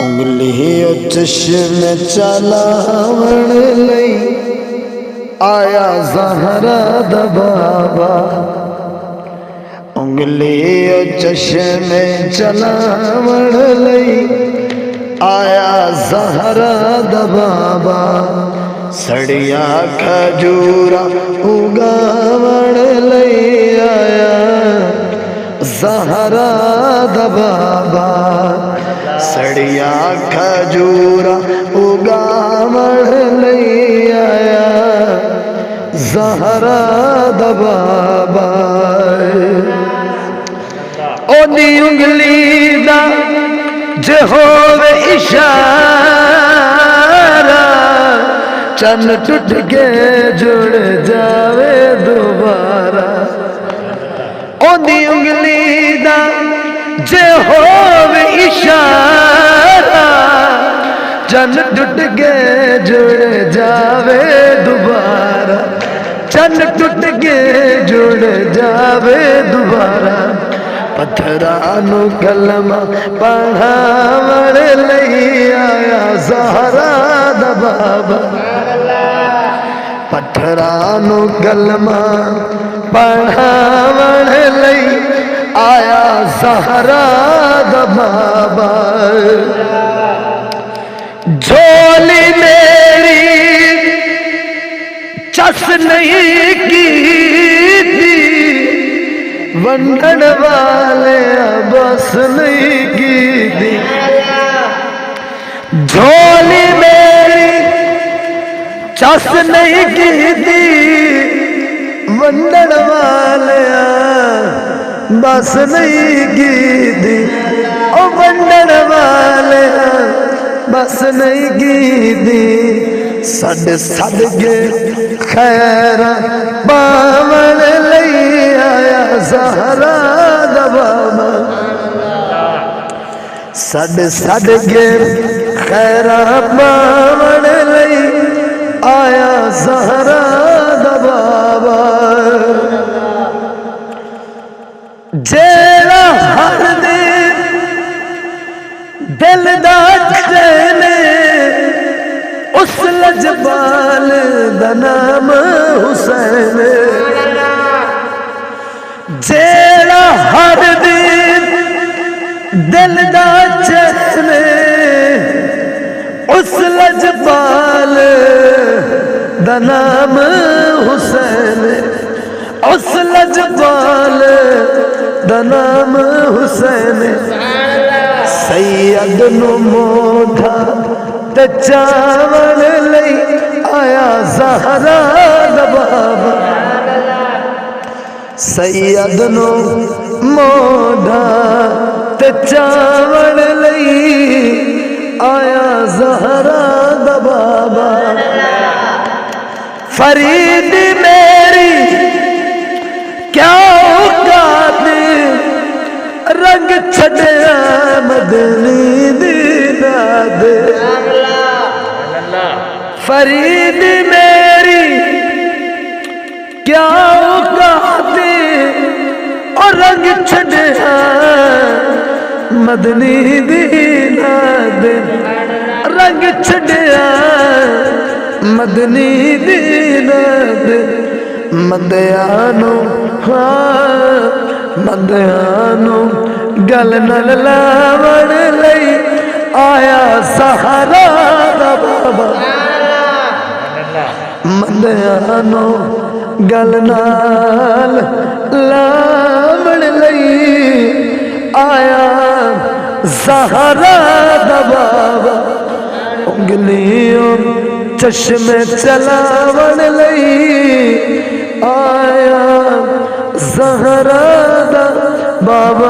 انگلی چشم چلاون لئی آیا زہرا دا بابا انگلی چشم چلاون لئی آیا زہرا دا بابا سڑیا کھجورا اگاون لئی آیا زہرا دا بابا سڑیا کھجورا اگاون لئی آیا زہرا دا بابا اودی انگلی دا جے ہووے اشارہ چن ٹوٹ کے جڑ جاوے دوبارہ اودی انگلی دا جے ہووے اشارہ چن ٹوٹ کے جڑ جاوے دوبارہ چن ٹوٹ کے جڑ جاوے دوبارہ پتھرانو کلمہ پڑھاون لئی آیا زہرا دا بابا پتھرانو کلمہ پڑھاون لئی آیا زہرا دا بابا جھولی میری چس نہیں کی تھی ونڈن والے بس نہیں کی تھی جھولی میری چس نہیں کی تھی ونڈن والے بس نہیں کی تھی او ونڈن والے بس نہیں کی تھی سڈ سڈ کے خیر پاون لئی آیا زہرا دا بابا سڈ سڈ کے خیر پاون لئی آیا زہرا دا بابا جیڑا ہر دل دا چین اس لجبال دا نام حسین جیڑا ہر دل دا چین اس لجبال دا نام حسین اس لجبال دا نام حسین سید نو موڈھا تے چاون لئی آیا زہرا دا بابا سید نو موڈھا تے چاون لئی آیا زہرا دا بابا فرید میری کیا اوقات رنگ چھڑیا مدنی دی داد فرید میری کیا اوقات اور رنگ چھڑیا مدنی دی داد رنگ چھڑیا مدنی دی داد مدیانو مدیانو گل نل لاون لئی آیا زہرا دا بابا مدیانو گل نال لاون لئی آیا زہرا دا بابا انگلیوں چشم چلاون لئی آیا زہرا دا بابا